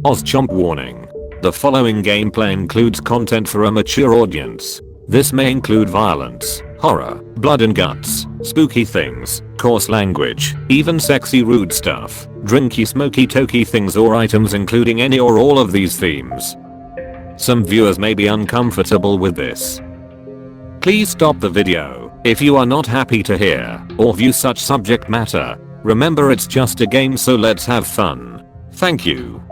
OzChomp Warning. The following gameplay includes content for a mature audience. This may include violence, horror, blood and guts, spooky things, coarse language, even sexy rude stuff, drinky smoky tokey things or items including any or all of these themes. Some viewers may be uncomfortable with this. Please stop the video if you are not happy to hear or view such subject matter. Remember, it's just a game, so let's have fun. Thank you.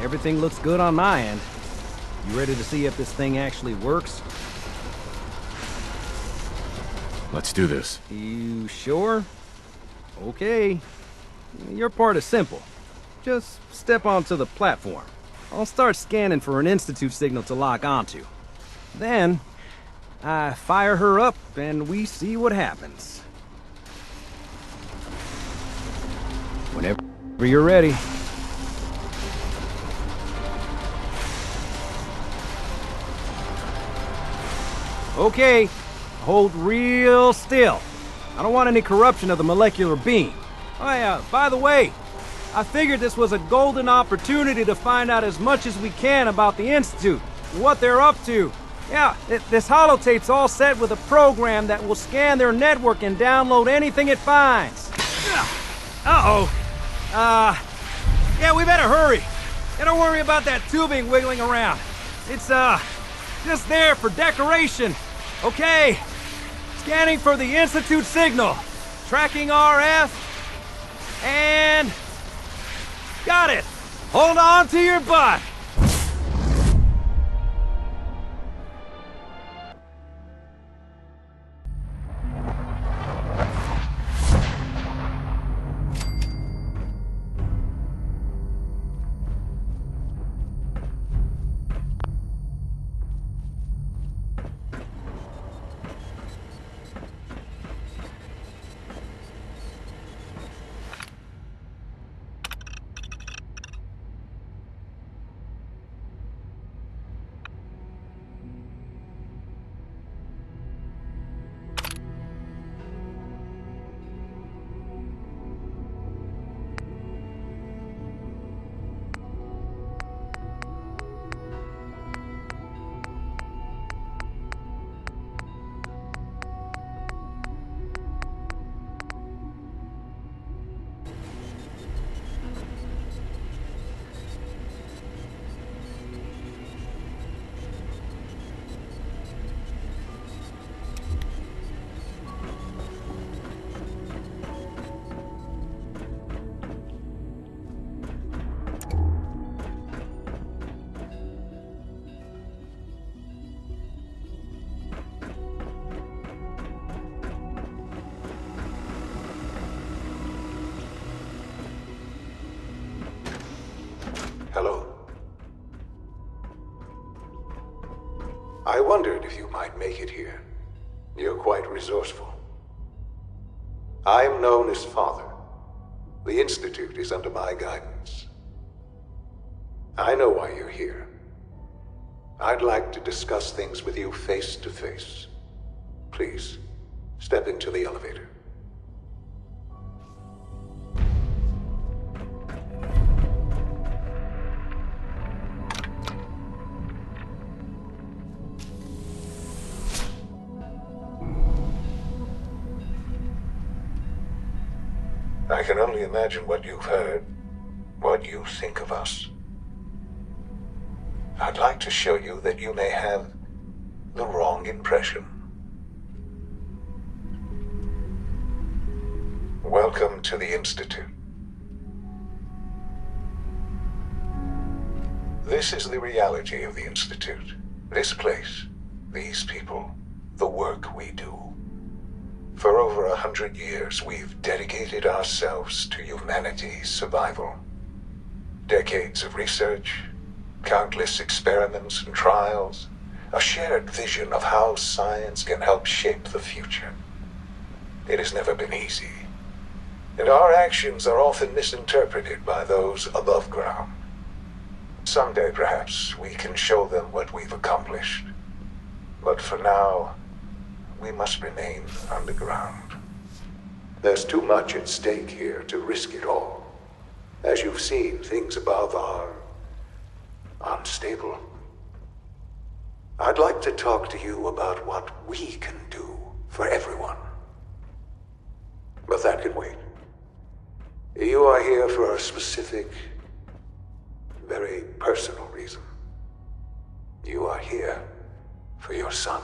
Everything looks good on my end. You ready to see if this thing actually works? Let's do this. You sure? Okay. Your part is simple. Just step onto the platform. I'll start scanning for an Institute signal to lock onto. Then, I fire her up and we see what happens. Whenever you're ready. Okay, hold real still. I don't want any corruption of the molecular beam. Oh yeah, by the way, I figured this was a golden opportunity to find out as much as we can about the Institute, what they're up to. Yeah, this holotape's all set with a program that will scan their network and download anything it finds. Uh-oh. Yeah, we better hurry. Yeah, don't worry about that tubing wiggling around. It's, just there for decoration. Okay, scanning for the Institute signal. Tracking RF. And... got it! Hold on to your butt! wondered if you might make it here. You're quite resourceful. I am known as Father. The Institute is under my guidance. I know why you're here. I'd like to discuss things with you face to face. Please, step into the elevator. I can only imagine what you've heard, what you think of us. I'd like to show you that you may have the wrong impression. Welcome to the Institute. This is the reality of the Institute. This place, these people, the work we do. For over 100 years, we've dedicated ourselves to humanity's survival. Decades of research, countless experiments and trials, a shared vision of how science can help shape the future. It has never been easy, and our actions are often misinterpreted by those above ground. Someday, perhaps, we can show them what we've accomplished. But for now, we must remain underground. There's too much at stake here to risk it all. As you've seen, things above are unstable. I'd like to talk to you about what we can do for everyone. But that can wait. You are here for a specific, very personal reason. You are here for your son.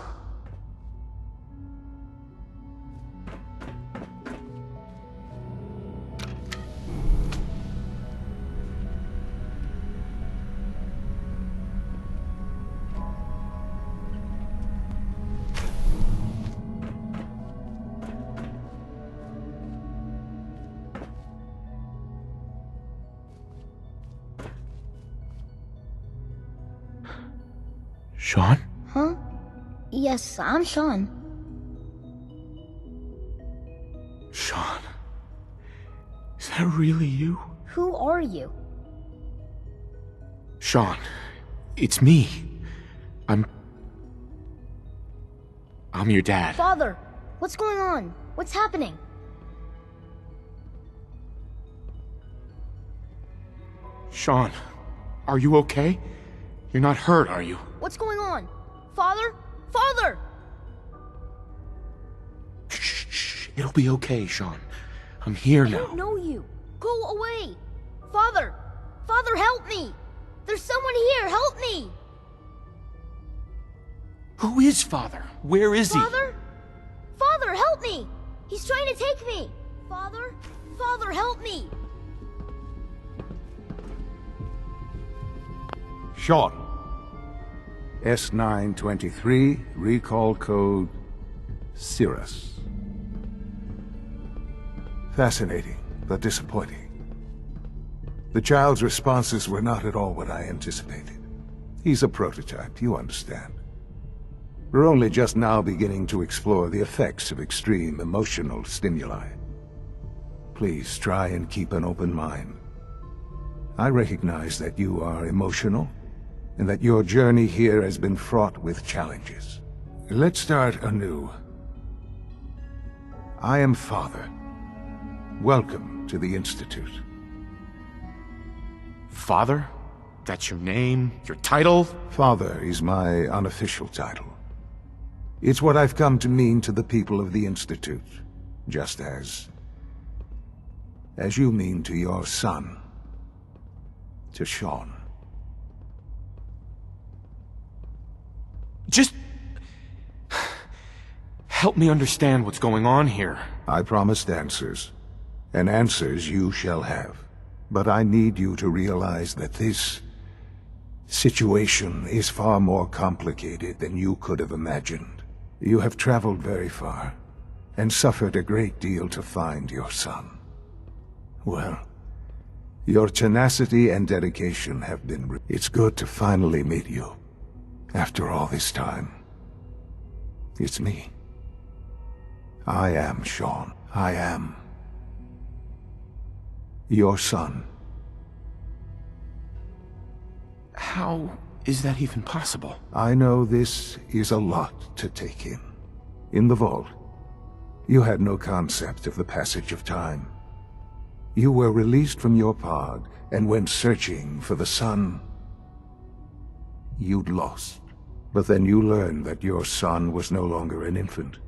Sean? Huh? Yes, I'm Sean. Sean? Is that really you? Who are you? Sean, it's me. I'm your dad. Father, what's going on? What's happening? Sean, are you okay? You're not hurt, are you? What's going on? Father? Father! Shh. It'll be okay, Sean. I'm here now. I don't know you. Go away. Father! Father, help me! There's someone here, help me! Who is Father? Where is he? Father? Father, help me! He's trying to take me! Father? Father, help me! Sean. S923, recall code Cirrus. Fascinating, but disappointing. The child's responses were not at all what I anticipated. He's a prototype, you understand. We're only just now beginning to explore the effects of extreme emotional stimuli. Please try and keep an open mind. I recognize that you are emotional, and that your journey here has been fraught with challenges. Let's start anew. I am Father. Welcome to the Institute. Father? That's your name? Your title? Father is my unofficial title. It's what I've come to mean to the people of the Institute, just as you mean to your son, to Sean. Just help me understand what's going on here. I promised answers, and answers you shall have. But I need you to realize that this situation is far more complicated than you could have imagined. You have traveled very far, and suffered a great deal to find your son. Well, your tenacity and dedication have been... It's good to finally meet you. After all this time, It's me. I am Sean. I am your son. How is that even possible? I know this is a lot to take in. In the vault, you had no concept of the passage of time. You were released from your pod and went searching for the son you'd lost. But then you learned that your son was no longer an infant,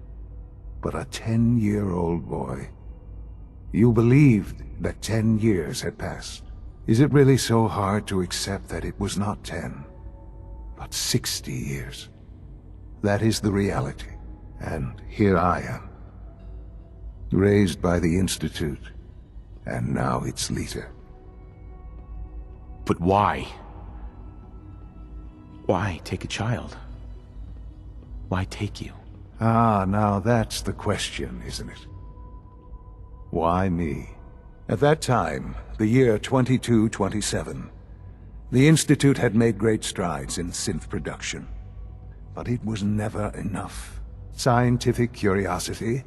but a 10-year-old boy. You believed that 10 years had passed. Is it really so hard to accept that it was not 10, but 60 years? That is the reality. And here I am, raised by the Institute, and now its leader. But why? Why take a child? Why take you? Ah, now that's the question, isn't it? Why me? At that time, the year 2227, the Institute had made great strides in synth production. But it was never enough. Scientific curiosity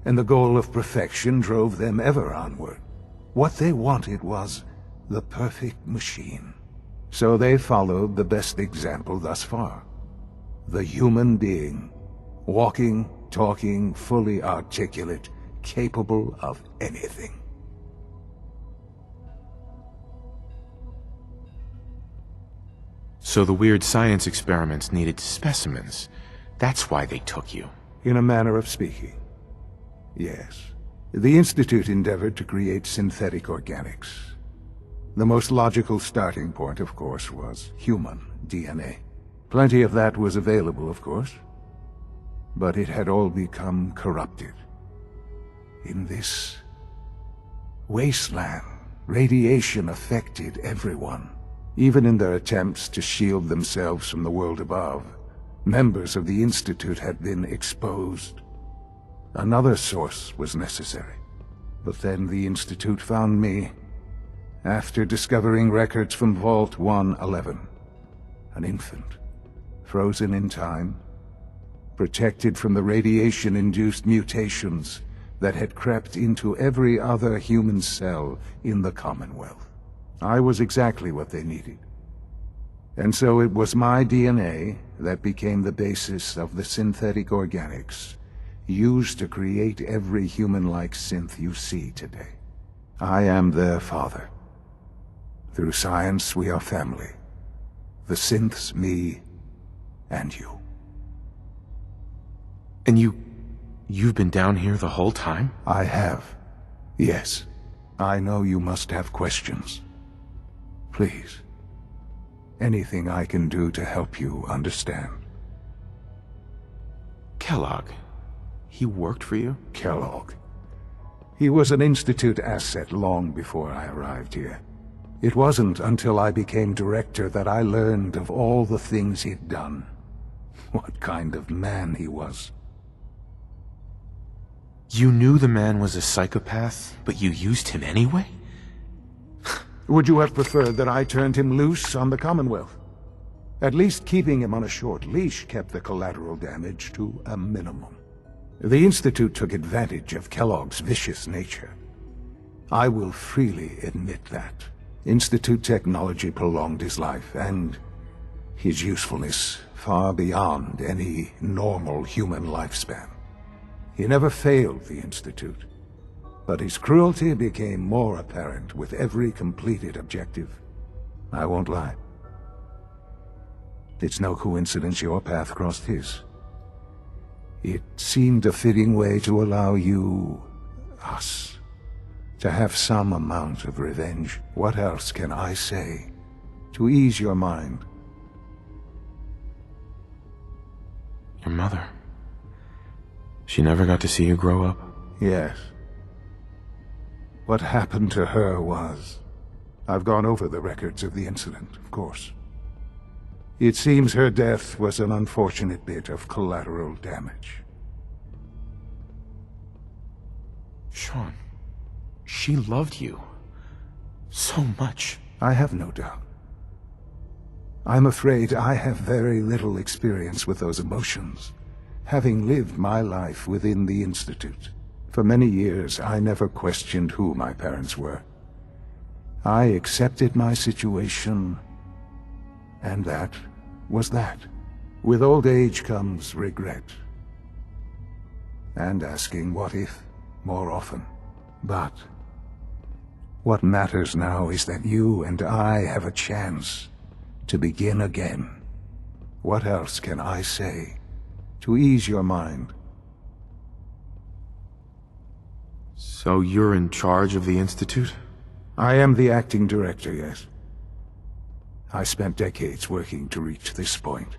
and the goal of perfection drove them ever onward. What they wanted was the perfect machine. So they followed the best example thus far. The human being. Walking, talking, fully articulate, capable of anything. So the weird science experiments needed specimens. That's why they took you. In a manner of speaking. Yes. The Institute endeavored to create synthetic organics. The most logical starting point, of course, was human DNA. Plenty of that was available, of course. But it had all become corrupted. In this wasteland, radiation affected everyone. Even in their attempts to shield themselves from the world above, members of the Institute had been exposed. Another source was necessary. But then the Institute found me, after discovering records from Vault 111. An infant, frozen in time, protected from the radiation-induced mutations that had crept into every other human cell in the Commonwealth. I was exactly what they needed. And so it was my DNA that became the basis of the synthetic organics used to create every human-like synth you see today. I am their father. Through science, we are family. The synths, me, and you. And you've been down here the whole time? I have. Yes. I know you must have questions. Please. Anything I can do to help you understand. Kellogg. He worked for you? Kellogg. He was an Institute asset long before I arrived here. It wasn't until I became director that I learned of all the things he'd done. What kind of man he was. You knew the man was a psychopath, but you used him anyway? Would you have preferred that I turned him loose on the Commonwealth? At least keeping him on a short leash kept the collateral damage to a minimum. The Institute took advantage of Kellogg's vicious nature. I will freely admit that. Institute technology prolonged his life, and his usefulness far beyond any normal human lifespan. He never failed the Institute, but his cruelty became more apparent with every completed objective. I won't lie. It's no coincidence your path crossed his. It seemed a fitting way to allow you, us, to have some amount of revenge. What else can I say to ease your mind? Your mother. She never got to see you grow up? Yes. What happened to her was... I've gone over the records of the incident, of course. It seems her death was an unfortunate bit of collateral damage. Sean, she loved you. So much. I have no doubt. I'm afraid I have very little experience with those emotions. having lived my life within the Institute. For many years, I never questioned who my parents were. I accepted my situation, and that was that. With old age comes regret, and asking what if more often. But what matters now is that you and I have a chance to begin again. What else can I say to ease your mind? So you're in charge of the Institute? I am the acting director, yes. I spent decades working to reach this point.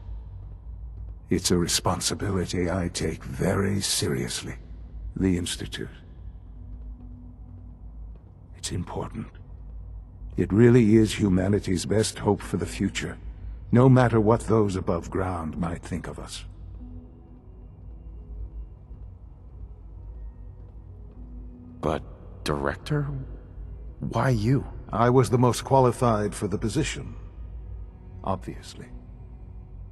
It's a responsibility I take very seriously. The Institute. It's important. It really is humanity's best hope for the future, no matter what those above ground might think of us. But, Director? Why you? I was the most qualified for the position, obviously.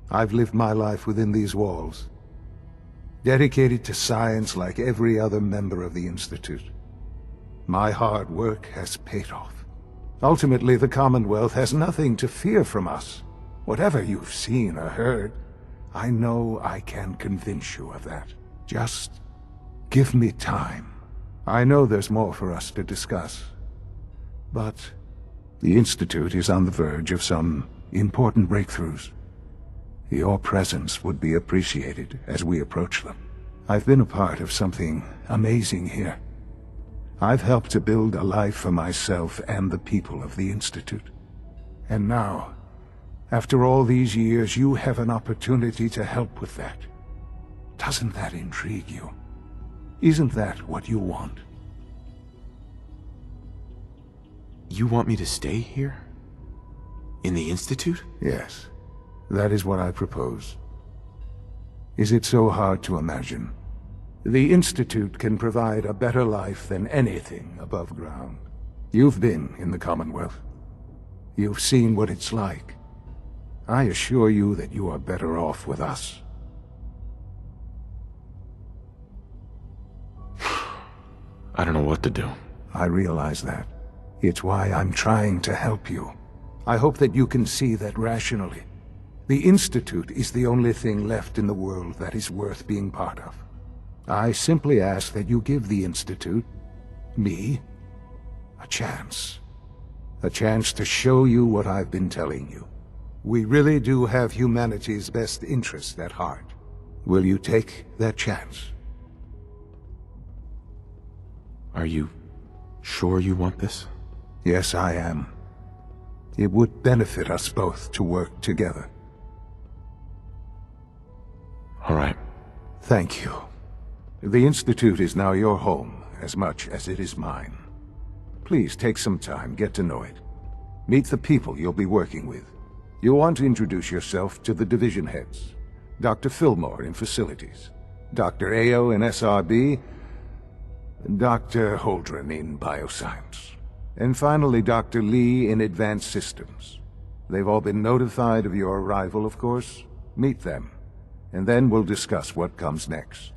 I've lived my life within these walls, dedicated to science like every other member of the Institute. My hard work has paid off. Ultimately, the Commonwealth has nothing to fear from us. Whatever you've seen or heard, I know I can convince you of that. Just give me time. I know there's more for us to discuss, but the Institute is on the verge of some important breakthroughs. Your presence would be appreciated as we approach them. I've been a part of something amazing here. I've helped to build a life for myself and the people of the Institute. And now, after all these years, you have an opportunity to help with that. Doesn't that intrigue you? Isn't that what you want? You want me to stay here? In the Institute? Yes, that is what I propose. Is it so hard to imagine? The Institute can provide a better life than anything above ground. You've been in the Commonwealth. You've seen what it's like. I assure you that you are better off with us. I don't know what to do. I realize that. It's why I'm trying to help you. I hope that you can see that rationally. The Institute is the only thing left in the world that is worth being part of. I simply ask that you give the Institute, me, a chance. A chance to show you what I've been telling you. We really do have humanity's best interest at heart. Will you take that chance? Are you sure you want this? Yes, I am. It would benefit us both to work together. All right. Thank you. The Institute is now your home, as much as it is mine. Please take some time, get to know it. Meet the people you'll be working with. You'll want to introduce yourself to the division heads. Dr. Fillmore in Facilities, Dr. Ayo in SRB, Dr. Holdren in Bioscience, and finally Dr. Lee in Advanced Systems. They've all been notified of your arrival, of course. Meet them, and then we'll discuss what comes next.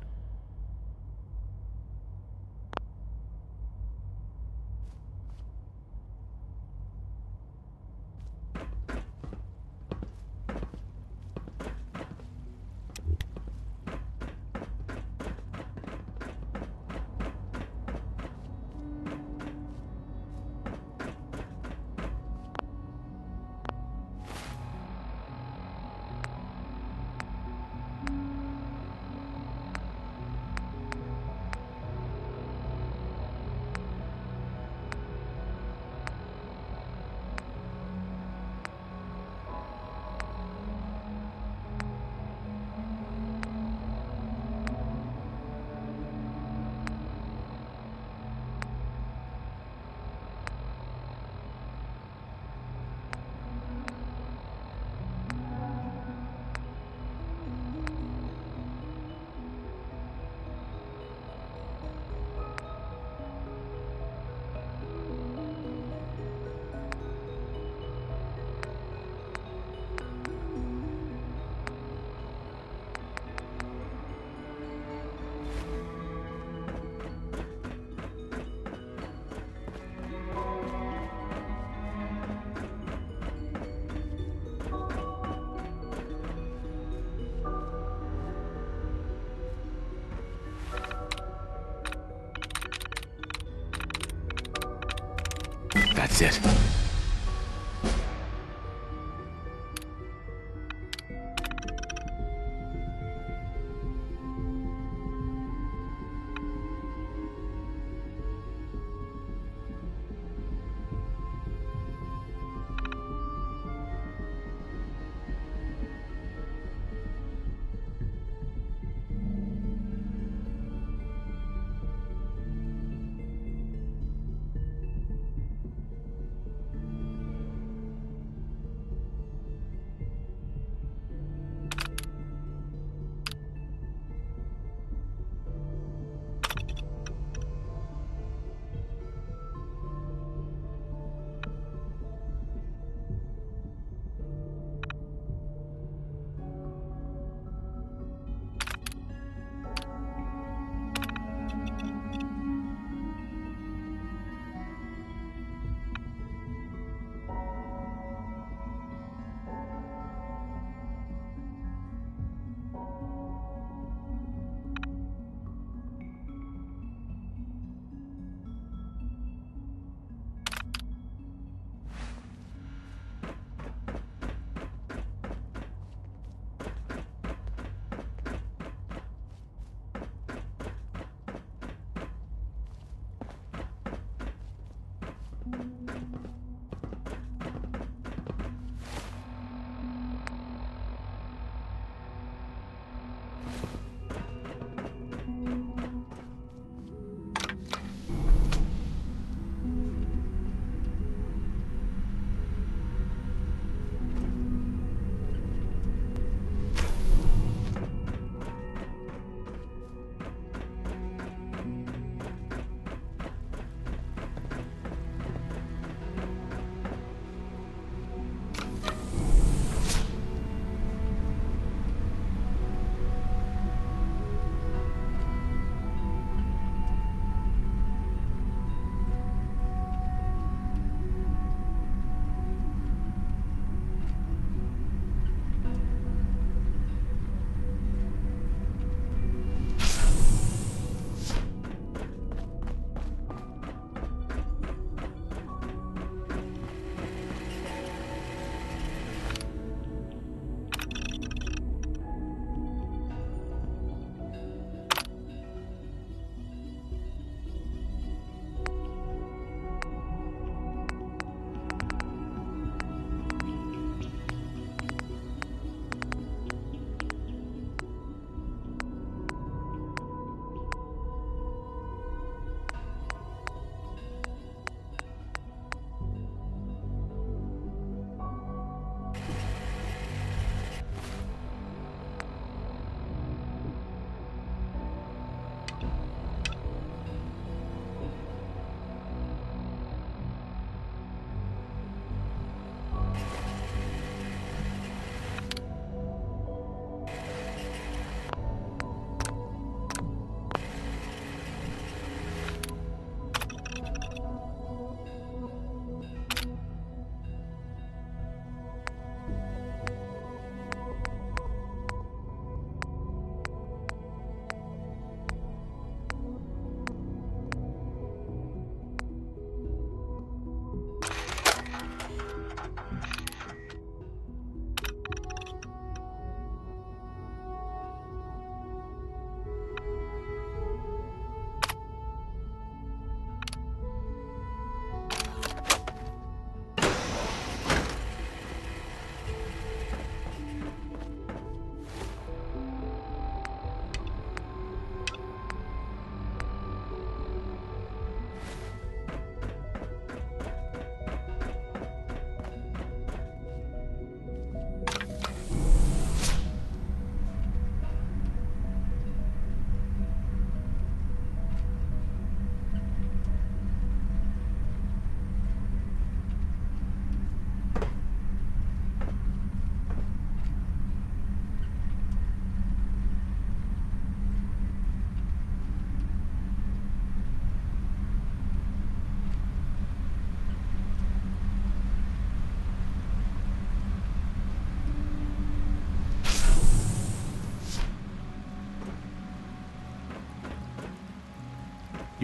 That's it.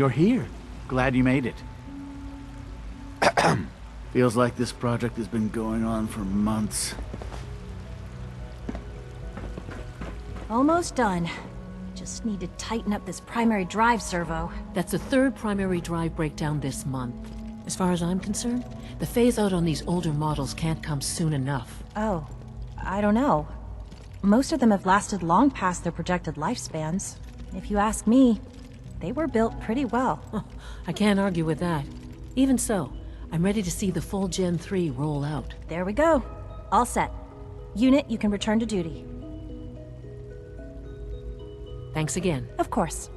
You're here. Glad you made it. Feels like this project has been going on for months. Almost done. Just need to tighten up this primary drive servo. That's the third primary drive breakdown this month. As far as I'm concerned, the phase-out on these older models can't come soon enough. Oh, I don't know. Most of them have lasted long past their projected lifespans. If you ask me, they were built pretty well. I can't argue with that. Even so, I'm ready to see the full Gen 3 roll out. There we go. All set. Unit, you can return to duty. Thanks again. Of course.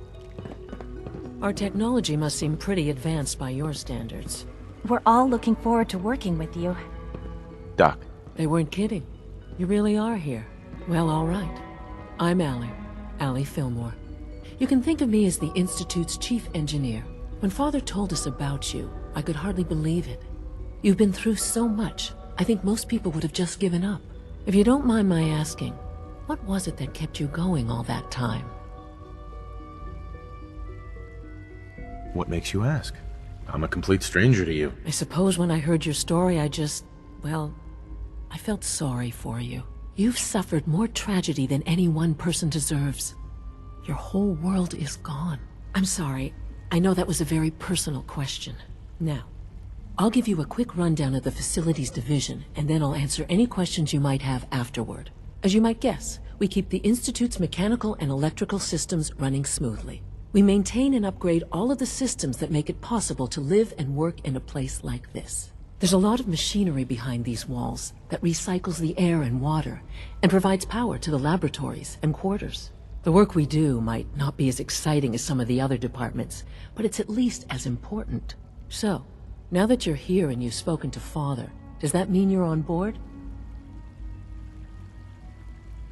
Our technology must seem pretty advanced by your standards. We're all looking forward to working with you. Doc. They weren't kidding. You really are here. Well, all right. I'm Allie Fillmore. You can think of me as the Institute's chief engineer. When Father told us about you, I could hardly believe it. You've been through so much, I think most people would have just given up. If you don't mind my asking, what was it that kept you going all that time? What makes you ask? I'm a complete stranger to you. I suppose when I heard your story, I felt sorry for you. You've suffered more tragedy than any one person deserves. Your whole world is gone. I'm sorry. I know that was a very personal question. Now, I'll give you a quick rundown of the Facilities Division, and then I'll answer any questions you might have afterward. As you might guess, we keep the Institute's mechanical and electrical systems running smoothly. We maintain and upgrade all of the systems that make it possible to live and work in a place like this. There's a lot of machinery behind these walls that recycles the air and water and provides power to the laboratories and quarters. The work we do might not be as exciting as some of the other departments, but it's at least as important. So, now that you're here and you've spoken to Father, does that mean you're on board?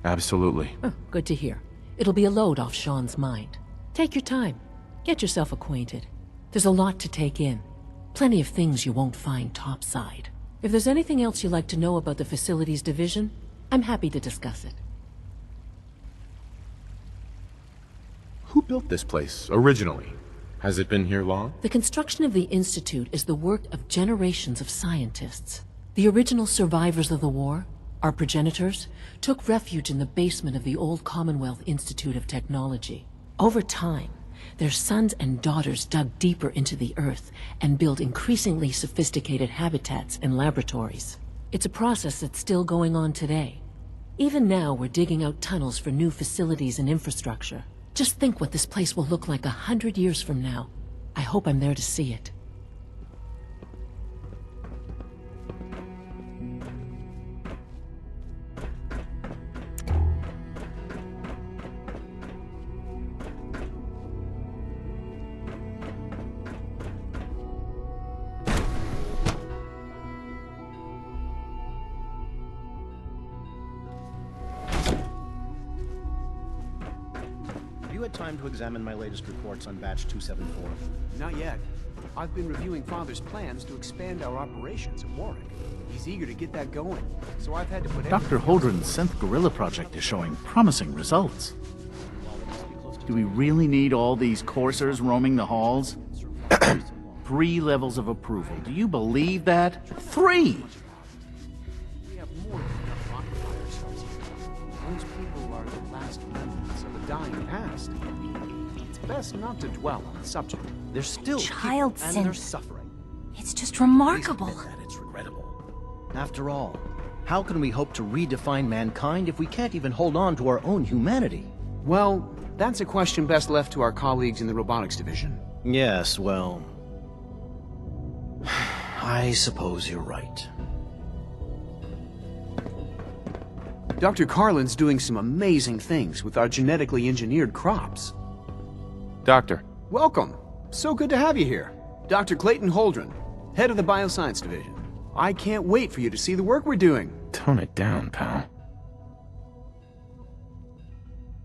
Absolutely. Oh, good to hear. It'll be a load off Sean's mind. Take your time. Get yourself acquainted. There's a lot to take in. Plenty of things you won't find topside. If there's anything else you'd like to know about the Facilities Division, I'm happy to discuss it. Who built this place, originally? Has it been here long? The construction of the Institute is the work of generations of scientists. The original survivors of the war, our progenitors, took refuge in the basement of the old Commonwealth Institute of Technology. Over time, their sons and daughters dug deeper into the earth and built increasingly sophisticated habitats and laboratories. It's a process that's still going on today. Even now, we're digging out tunnels for new facilities and infrastructure. Just think what this place will look like 100 years from now. I hope I'm there to see it. You had time to examine my latest reports on batch 274? Not yet. I've been reviewing Father's plans to expand our operations at Warwick. He's eager to get that going, so I've had to put... Dr. Holdren's synth gorilla project is showing promising results. Do we really need all these coursers roaming the halls? 3 levels of approval. Do you believe that? 3! We have more than enough occupier cells here. Those people are the last remnants of a dying past. It's best not to dwell on the subject. They're still Child people, and synth. they're suffering. It's just remarkable. Please admit that it's regrettable. After all, how can we hope to redefine mankind if we can't even hold on to our own humanity? Well, that's a question best left to our colleagues in the robotics division. Yes, well... I suppose you're right. Dr. Carlin's doing some amazing things with our genetically engineered crops. Doctor. Welcome. So good to have you here. Dr. Clayton Holdren, head of the Bioscience Division. I can't wait for you to see the work we're doing. Tone it down, pal.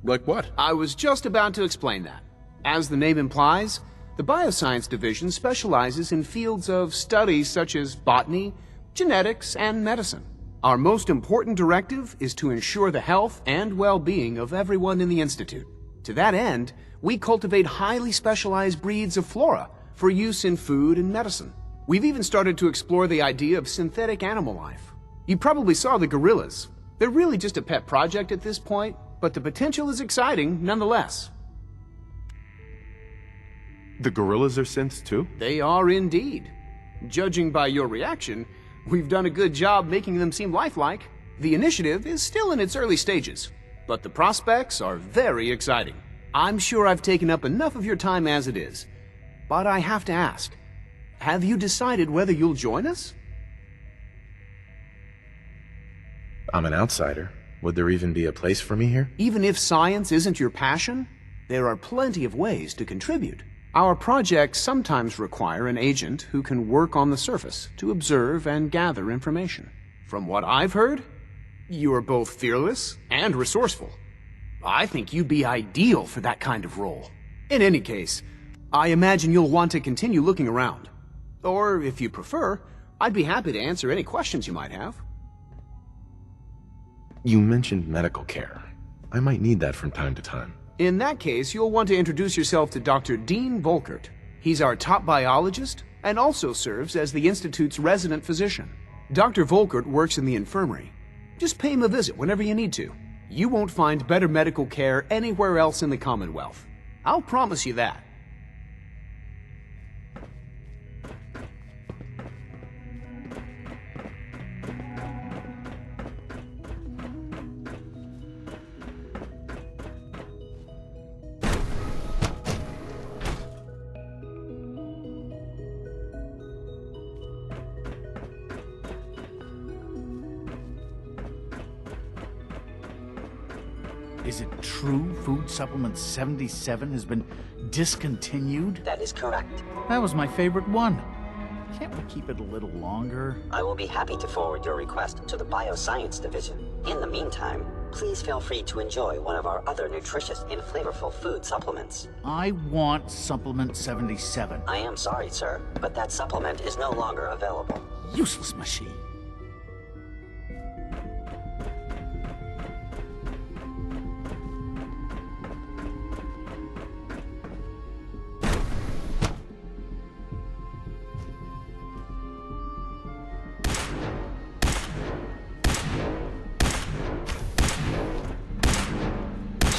Like what? I was just about to explain that. As the name implies, the Bioscience Division specializes in fields of studies such as botany, genetics, and medicine. Our most important directive is to ensure the health and well-being of everyone in the Institute. To that end, we cultivate highly specialized breeds of flora for use in food and medicine. We've even started to explore the idea of synthetic animal life. You probably saw the gorillas. They're really just a pet project at this point, but the potential is exciting nonetheless. The gorillas are synths too? They are indeed. Judging by your reaction, we've done a good job making them seem lifelike. The initiative is still in its early stages, but the prospects are very exciting. I'm sure I've taken up enough of your time as it is, but I have to ask, have you decided whether you'll join us? I'm an outsider. Would there even be a place for me here? Even if science isn't your passion, there are plenty of ways to contribute. Our projects sometimes require an agent who can work on the surface to observe and gather information. From what I've heard, you are both fearless and resourceful. I think you'd be ideal for that kind of role. In any case, I imagine you'll want to continue looking around. Or, if you prefer, I'd be happy to answer any questions you might have. You mentioned medical care. I might need that from time to time. In that case, you'll want to introduce yourself to Dr. Dean Volkert. He's our top biologist and also serves as the Institute's resident physician. Dr. Volkert works in the infirmary. Just pay him a visit whenever you need to. You won't find better medical care anywhere else in the Commonwealth. I'll promise you that. Is it true Food Supplement 77 has been discontinued? That is correct. That was my favorite one. Can't we keep it a little longer? I will be happy to forward your request to the Bioscience Division. In the meantime, please feel free to enjoy one of our other nutritious and flavorful food supplements. I want Supplement 77. I am sorry, sir, but that supplement is no longer available. Useless machine.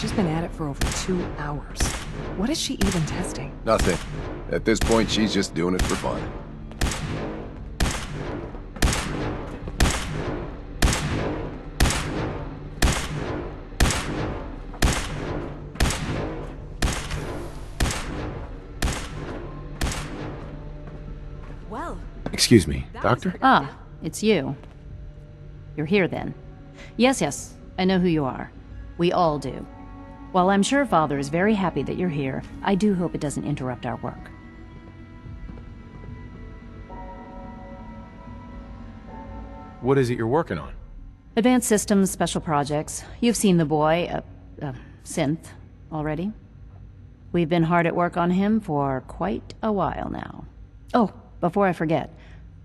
She's been at it for over 2 hours. What is she even testing? Nothing. At this point, she's just doing it for fun. Well... Excuse me, Doctor? Ah, it's you. You're here then. Yes, I know who you are. We all do. While I'm sure Father is very happy that you're here, I do hope it doesn't interrupt our work. What is it you're working on? Advanced Systems, Special Projects. You've seen the boy, Synth, already. We've been hard at work on him for quite a while now. Oh, before I forget,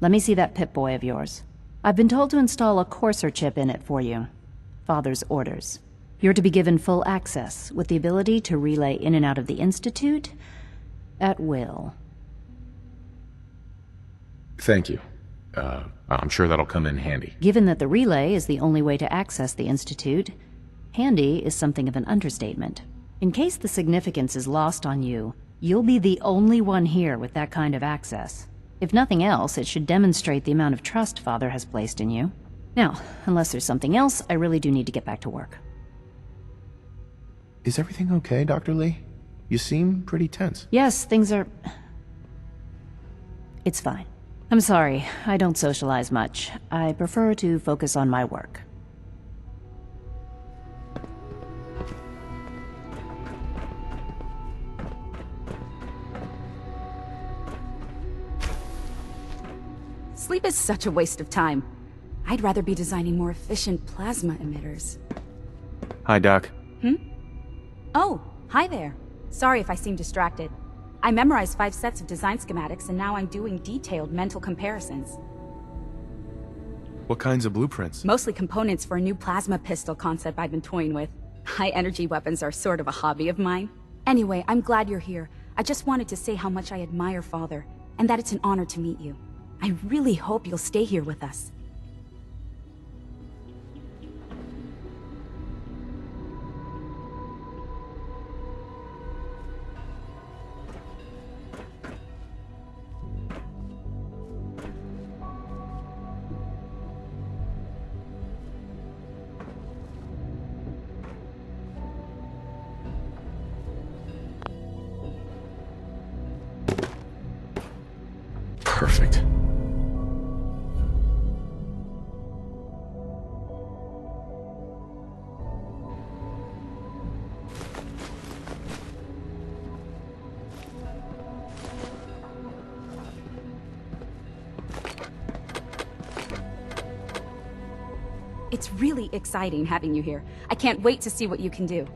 let me see that Pip-Boy of yours. I've been told to install a Courser chip in it for you. Father's orders. You're to be given full access, with the ability to relay in and out of the Institute at will. Thank you. I'm sure that'll come in handy. Given that the relay is the only way to access the Institute, handy is something of an understatement. In case the significance is lost on you, you'll be the only one here with that kind of access. If nothing else, it should demonstrate the amount of trust Father has placed in you. Now, unless there's something else, I really do need to get back to work. Is everything okay, Dr. Lee? You seem pretty tense. Yes, things are... It's fine. I'm sorry, I don't socialize much. I prefer to focus on my work. Sleep is such a waste of time. I'd rather be designing more efficient plasma emitters. Hi, Doc. Oh, hi there. Sorry if I seem distracted. I memorized 5 sets of design schematics and now I'm doing detailed mental comparisons. What kinds of blueprints? Mostly components for a new plasma pistol concept I've been toying with. High-energy weapons are sort of a hobby of mine. Anyway, I'm glad you're here. I just wanted to say how much I admire Father, and that it's an honor to meet you. I really hope you'll stay here with us. Perfect. It's really exciting having you here. I can't wait to see what you can do.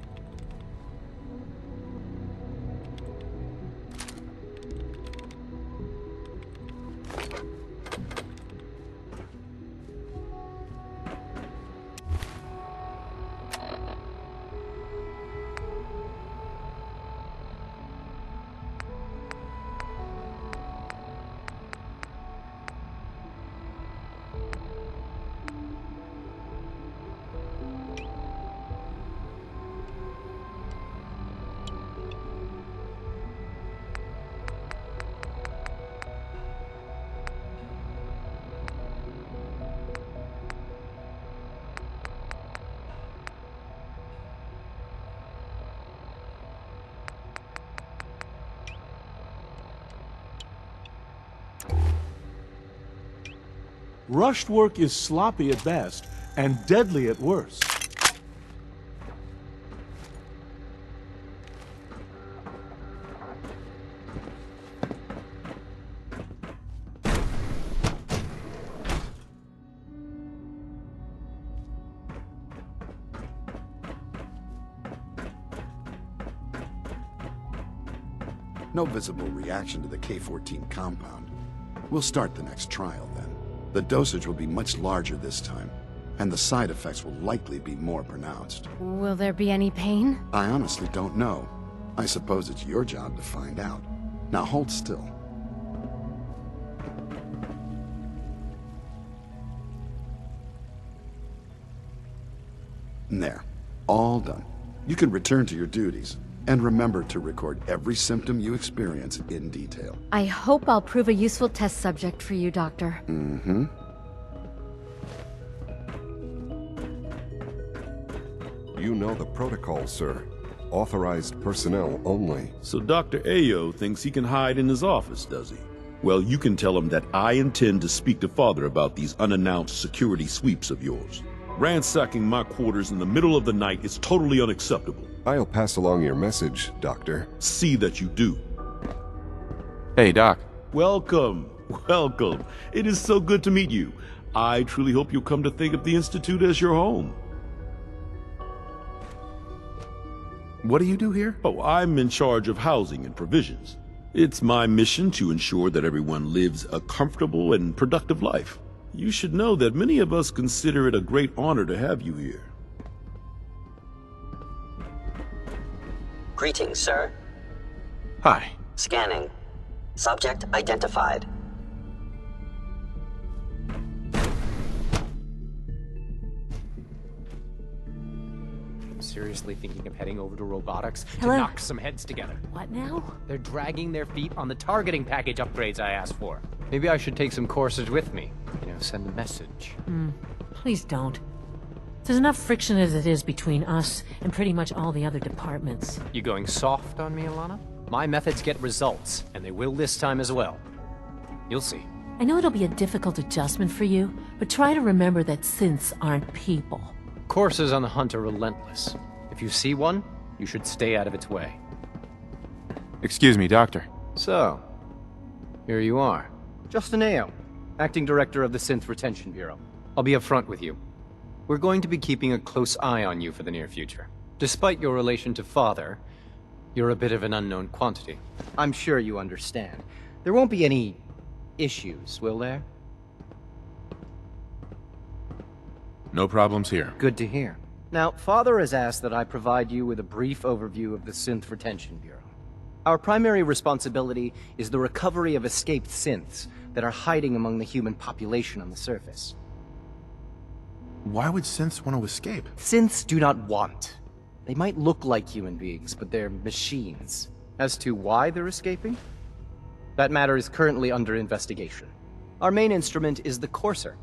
Rushed work is sloppy at best and deadly at worst. No visible reaction to the K-14 compound. We'll start the next trial then. The dosage will be much larger this time, and the side effects will likely be more pronounced. Will there be any pain? I honestly don't know. I suppose it's your job to find out. Now hold still. There. All done. You can return to your duties. And remember to record every symptom you experience in detail. I hope I'll prove a useful test subject for you, Doctor. Mm-hmm. You know the protocol, sir. Authorized personnel only. So Dr. Ayo thinks he can hide in his office, does he? Well, you can tell him that I intend to speak to Father about these unannounced security sweeps of yours. Ransacking my quarters in the middle of the night is totally unacceptable. I'll pass along your message, Doctor. See that you do. Hey, Doc. Welcome. Welcome. It is so good to meet you. I truly hope you'll come to think of the Institute as your home. What do you do here? Oh, I'm in charge of housing and provisions. It's my mission to ensure that everyone lives a comfortable and productive life. You should know that many of us consider it a great honor to have you here. Greetings, sir. Hi. Scanning. Subject identified. I'm seriously thinking of heading over to robotics Hello? to knock some heads together. What now? They're dragging their feet on the targeting package upgrades I asked for. Maybe I should take some courses with me. You know, send a message. Please don't. There's enough friction as it is between us and pretty much all the other departments. You going soft on me, Alana? My methods get results, and they will this time as well. You'll see. I know it'll be a difficult adjustment for you, but try to remember that synths aren't people. Courses on the hunt are relentless. If you see one, you should stay out of its way. Excuse me, Doctor. So, here you are. Justin Ayo, Acting Director of the Synth Retention Bureau. I'll be upfront with you. We're going to be keeping a close eye on you for the near future. Despite your relation to Father, you're a bit of an unknown quantity. I'm sure you understand. There won't be any issues, will there? No problems here. Good to hear. Now, Father has asked that I provide you with a brief overview of the Synth Retention Bureau. Our primary responsibility is the recovery of escaped synths, that are hiding among the human population on the surface. Why would synths want to escape? Synths do not want. They might look like human beings, but they're machines. As to why they're escaping? That matter is currently under investigation. Our main instrument is the Courser,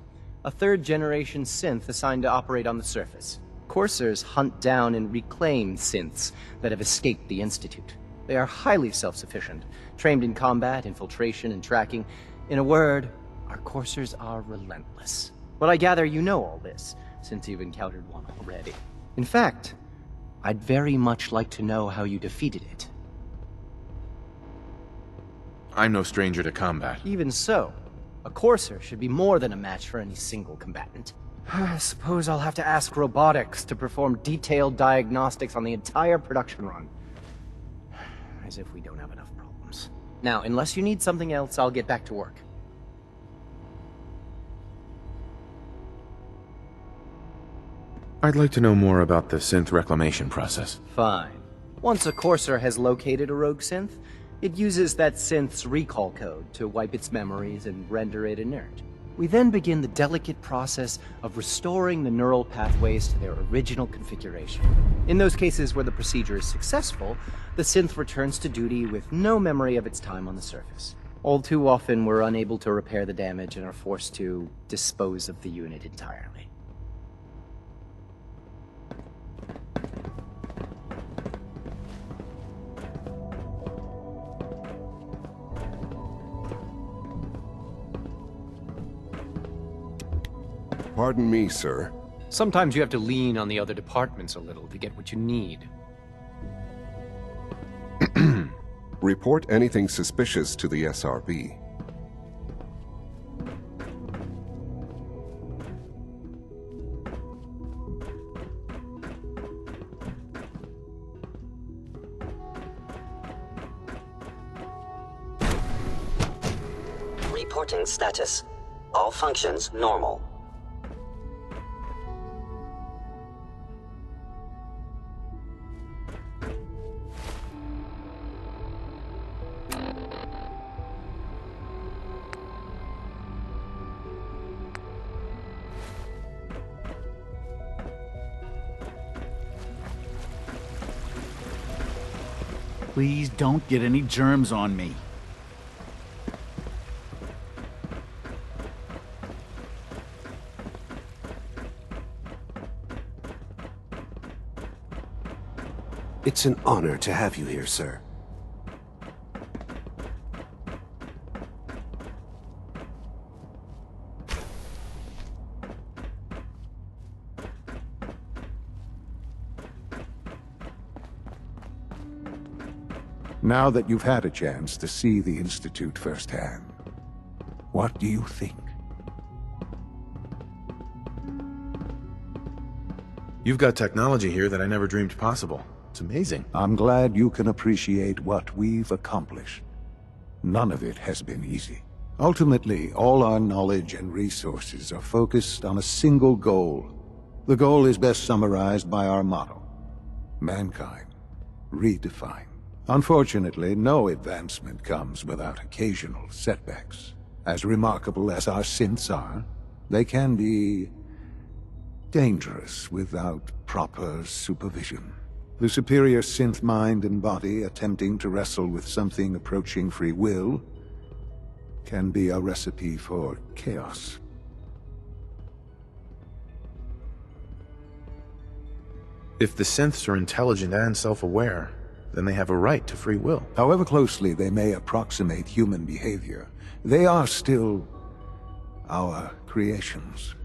a third-generation synth assigned to operate on the surface. Coursers hunt down and reclaim synths that have escaped the Institute. They are highly self-sufficient, trained in combat, infiltration, and tracking. In a word, our Coursers are relentless. But I gather you know all this, since you've encountered one already. In fact, I'd very much like to know how you defeated it. I'm no stranger to combat. Even so, a Courser should be more than a match for any single combatant. I suppose I'll have to ask robotics to perform detailed diagnostics on the entire production run. As if we don't have enough problems. Now, unless you need something else, I'll get back to work. I'd like to know more about the synth reclamation process. Fine. Once a Courser has located a rogue synth, it uses that synth's recall code to wipe its memories and render it inert. We then begin the delicate process of restoring the neural pathways to their original configuration. In those cases where the procedure is successful, the synth returns to duty with no memory of its time on the surface. All too often, we're unable to repair the damage and are forced to dispose of the unit entirely. Pardon me, sir. Sometimes you have to lean on the other departments a little to get what you need. Report anything suspicious to the SRB. Reporting status. All functions normal. Please don't get any germs on me. It's an honor to have you here, sir. Now that you've had a chance to see the Institute firsthand, what do you think? You've got technology here that I never dreamed possible. It's amazing. I'm glad you can appreciate what we've accomplished. None of it has been easy. Ultimately, all our knowledge and resources are focused on a single goal. The goal is best summarized by our motto: mankind, redefined. Unfortunately, no advancement comes without occasional setbacks. As remarkable as our synths are, they can be dangerous without proper supervision. The superior synth mind and body attempting to wrestle with something approaching free will can be a recipe for chaos. If the synths are intelligent and self-aware, then they have a right to free will. However closely they may approximate human behavior, they are still our creations.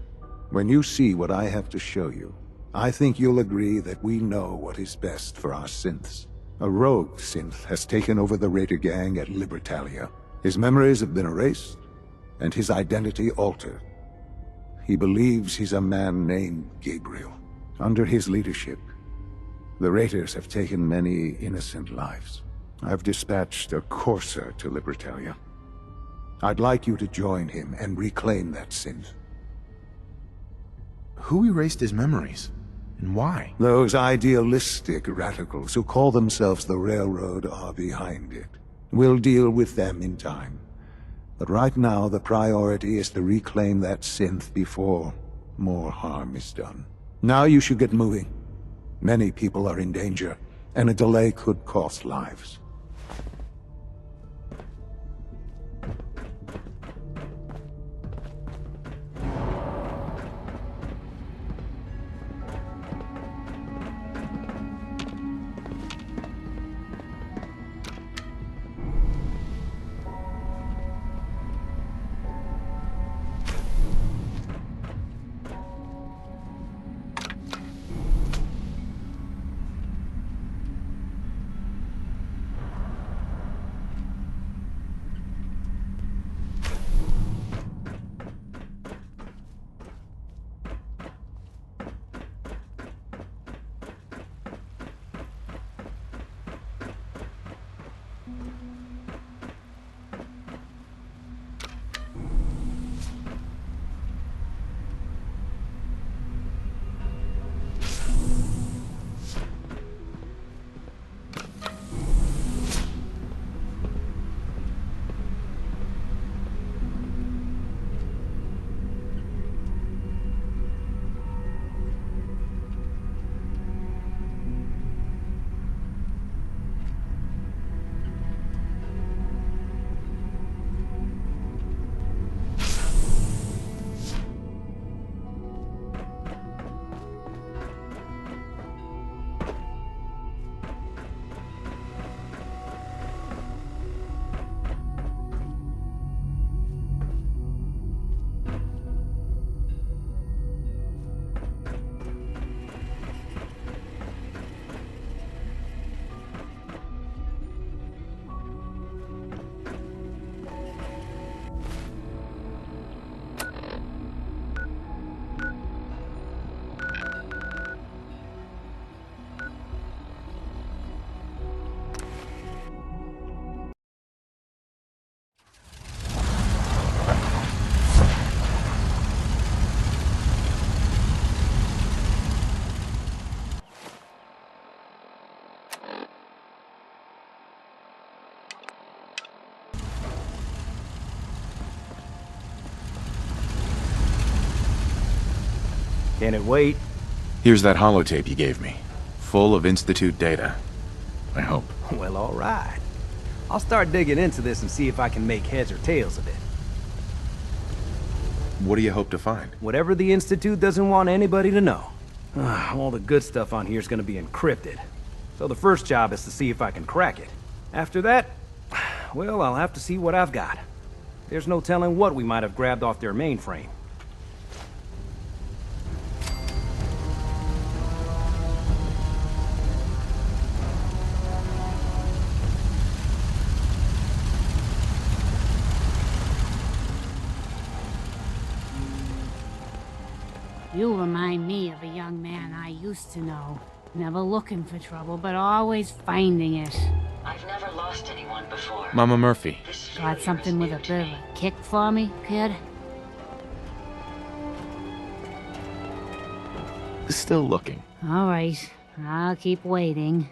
When you see what I have to show you, I think you'll agree that we know what is best for our synths. A rogue synth has taken over the Raider gang at Libertalia. His memories have been erased, and his identity altered. He believes he's a man named Gabriel. Under his leadership, the Raiders have taken many innocent lives. I've dispatched a Courser to Libertalia. I'd like you to join him and reclaim that synth. Who erased his memories? And why? Those idealistic radicals who call themselves the Railroad are behind it. We'll deal with them in time. But right now, the priority is to reclaim that synth before more harm is done. Now you should get moving. Many people are in danger, and a delay could cost lives. Can it wait? Here's that holotape you gave me. Full of Institute data. I hope. Well, all right. I'll start digging into this and see if I can make heads or tails of it. What do you hope to find? Whatever the Institute doesn't want anybody to know. All the good stuff on here is going to be encrypted. So the first job is to see if I can crack it. After that, well, I'll have to see what I've got. There's no telling what we might have grabbed off their mainframe. You remind me of a young man I used to know. Never looking for trouble, but always finding it. I've never lost anyone before. Mama Murphy. Got something with a bit of a kick for me, kid? Still looking. All right, I'll keep waiting.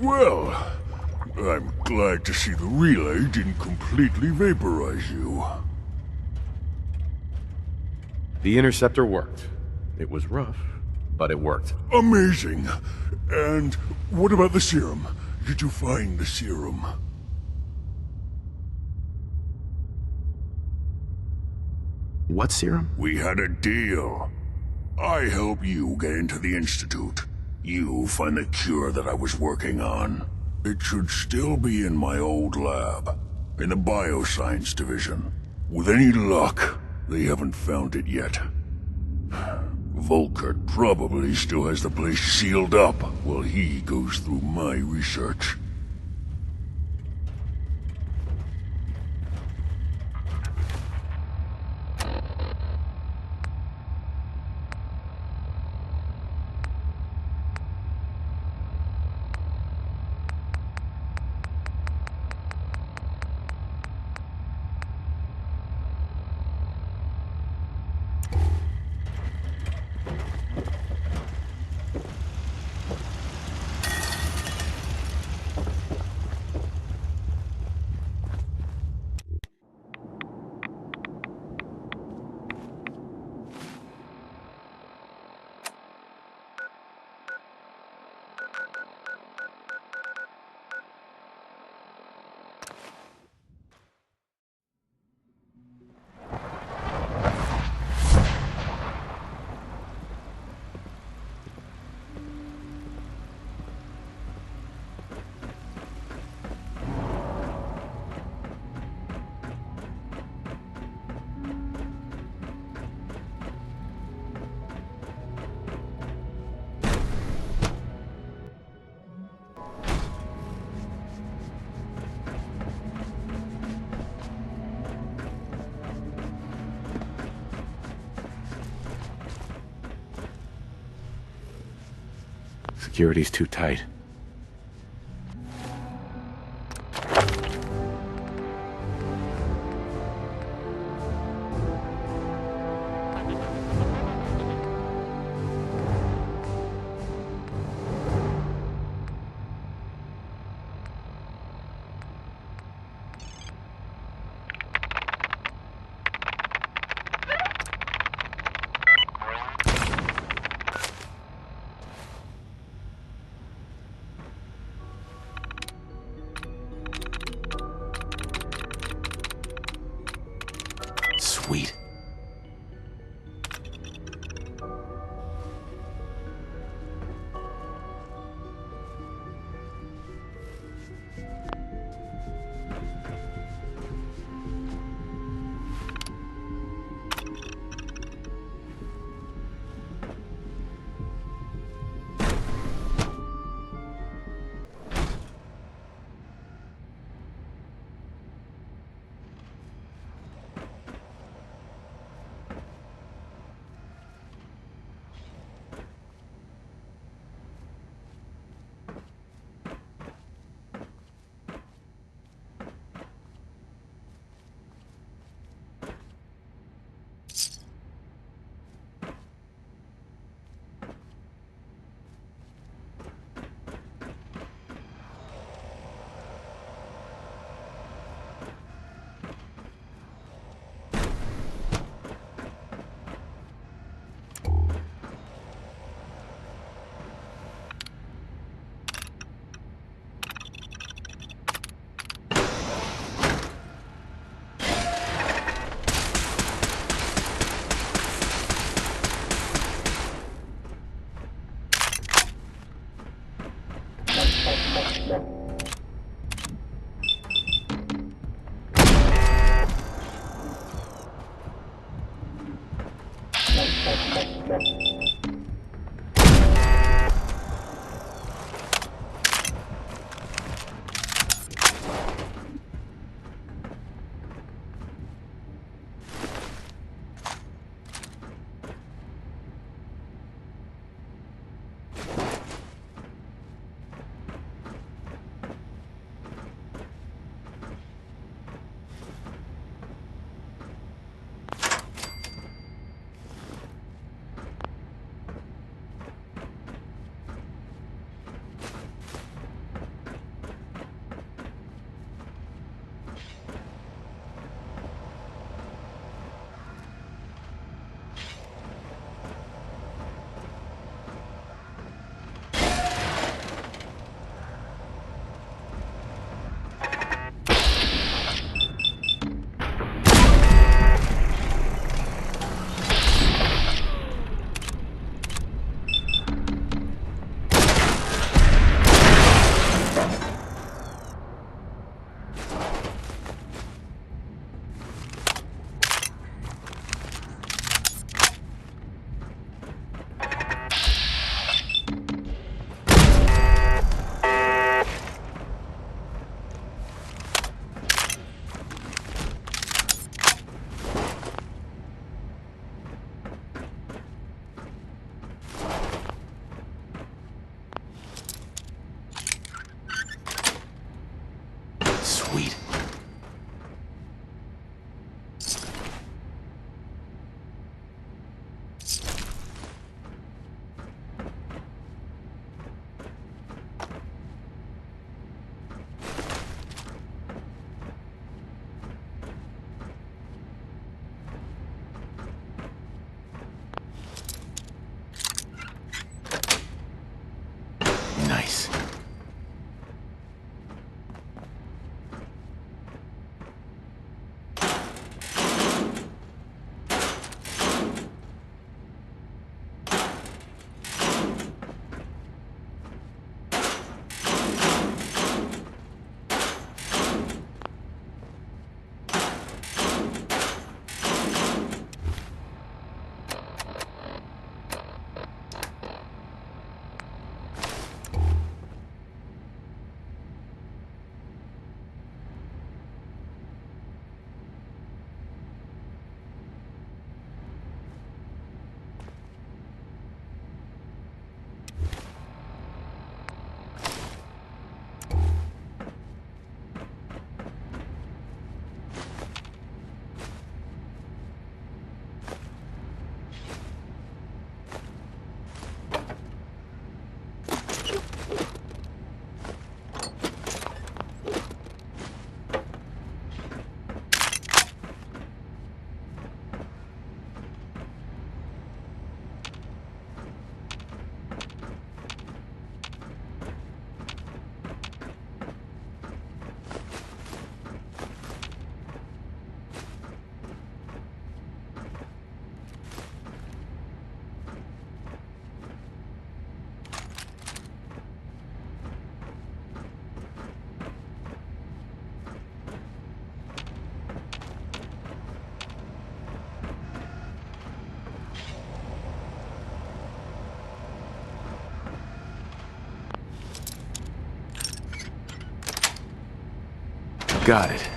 Well, I'm glad to see the relay didn't completely vaporize you. The interceptor worked. It was rough, but it worked. Amazing. And what about the serum? Did you find the serum? What serum? We had a deal. I help you get into the Institute. You find the cure that I was working on. It should still be in my old lab, in the Bioscience Division. With any luck, they haven't found it yet. Volkert probably still has the place sealed up while he goes through my research. Security's too tight. Sweet. Got it.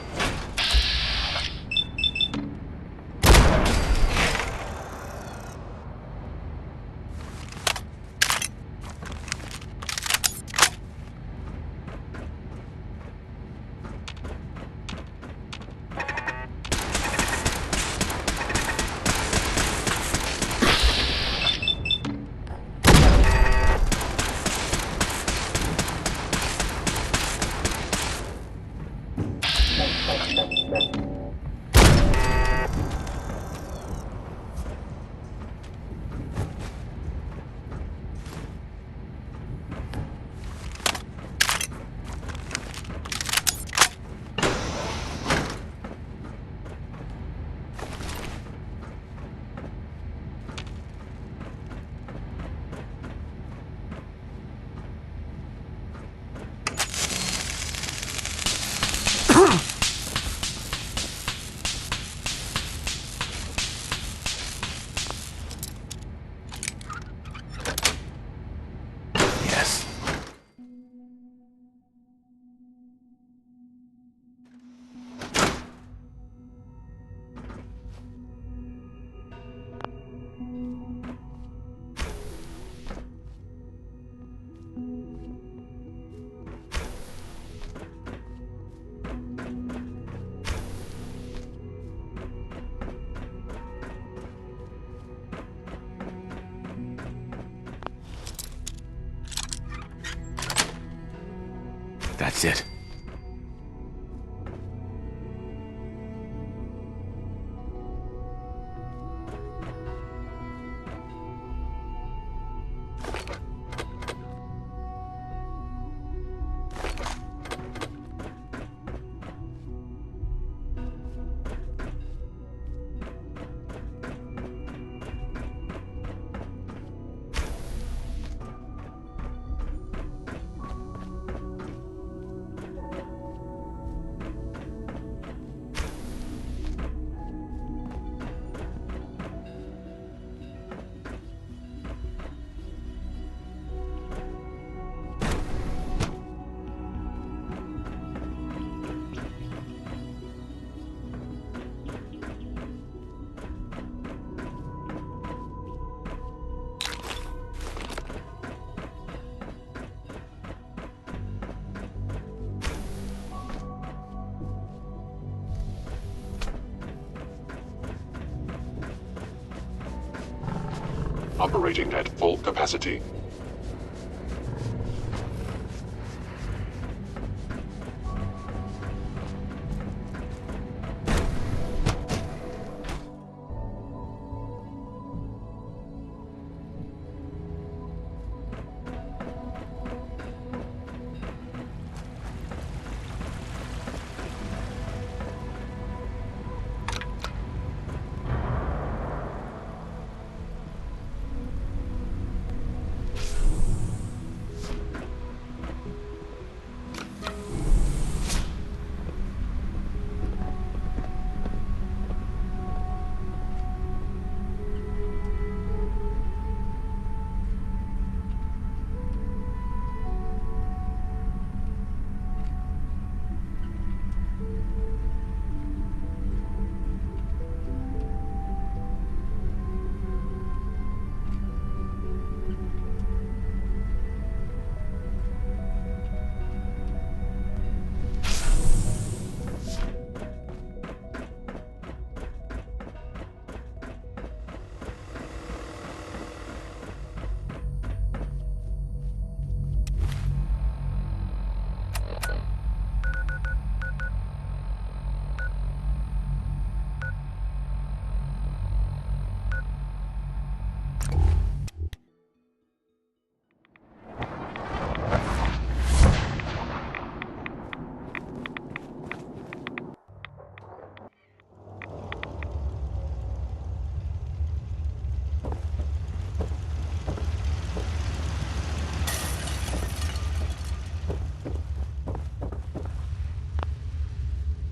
That's it. Operating at full capacity.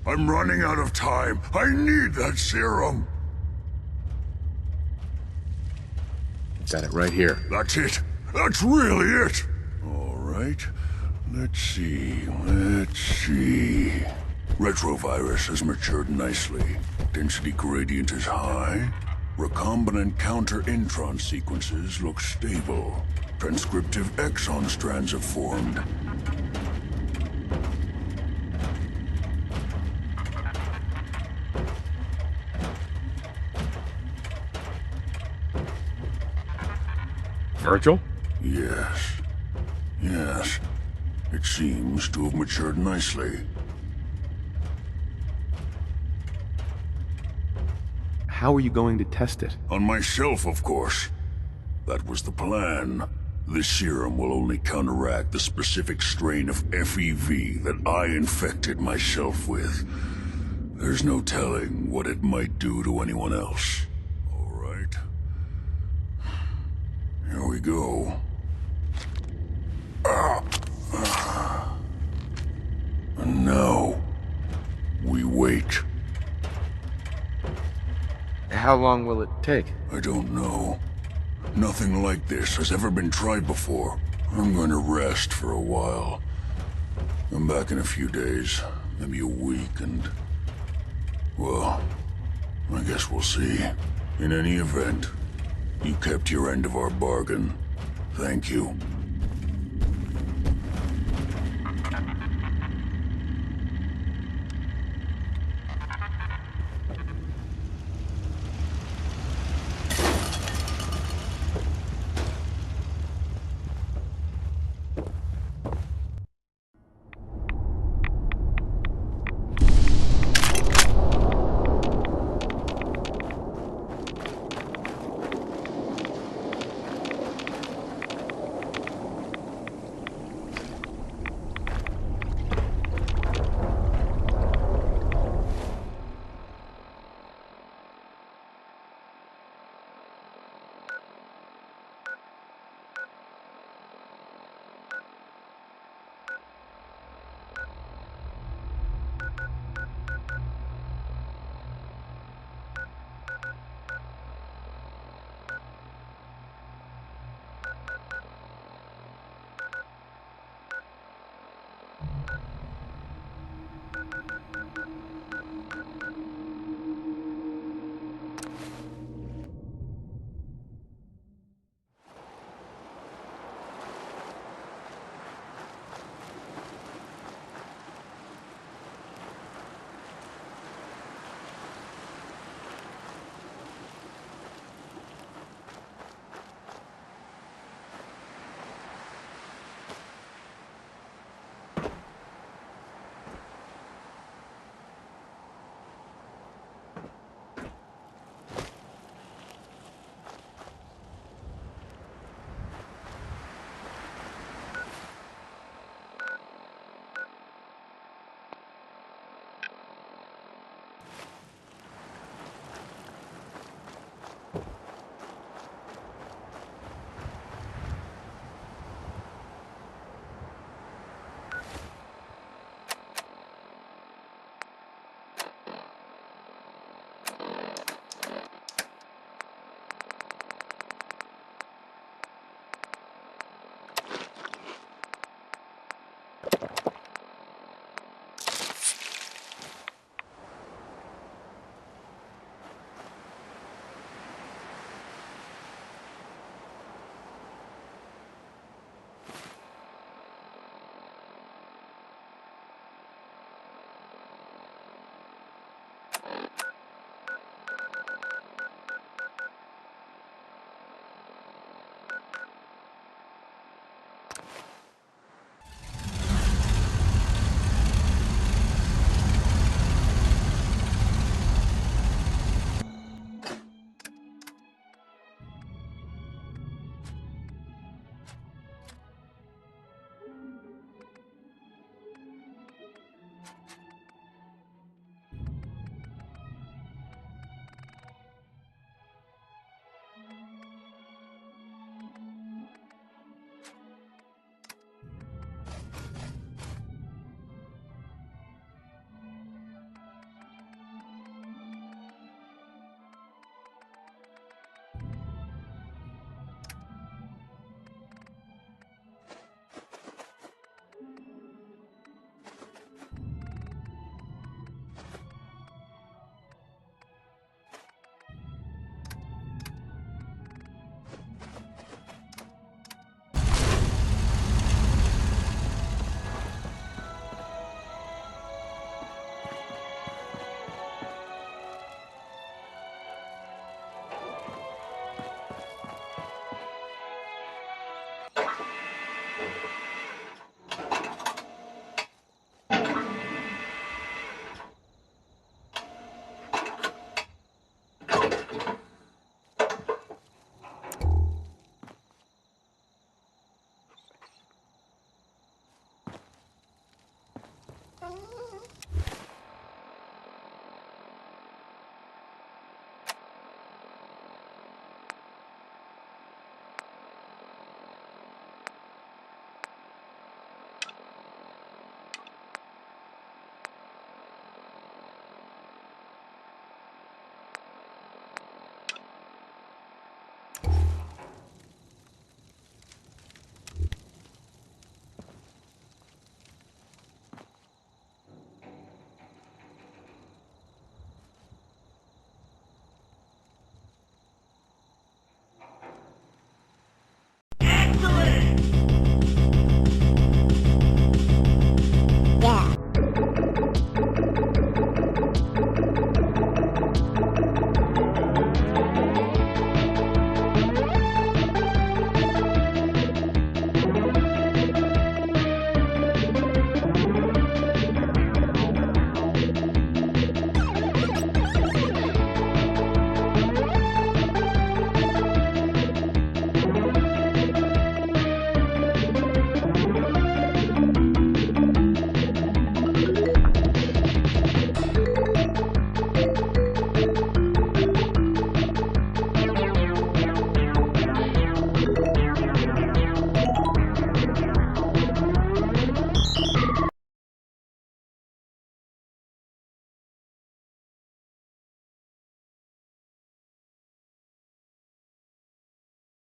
I'm running out of time. I need that serum. Got it right here. That's it. That's really it. All right. Let's see. Retrovirus has matured nicely. Density gradient is high. Recombinant counter-intron sequences look stable. Transcriptive exon strands have formed. Virgil? Yes. Yes. It seems to have matured nicely. How are you going to test it? On myself, of course. That was the plan. This serum will only counteract the specific strain of FEV that I infected myself with. There's no telling what it might do to anyone else. All right. Here we go. And now, we wait. How long will it take? I don't know. Nothing like this has ever been tried before. I'm going to rest for a while. I'm back in a few days, maybe a week, and... well, I guess we'll see. In any event, you kept your end of our bargain. Thank you.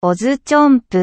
OzChomp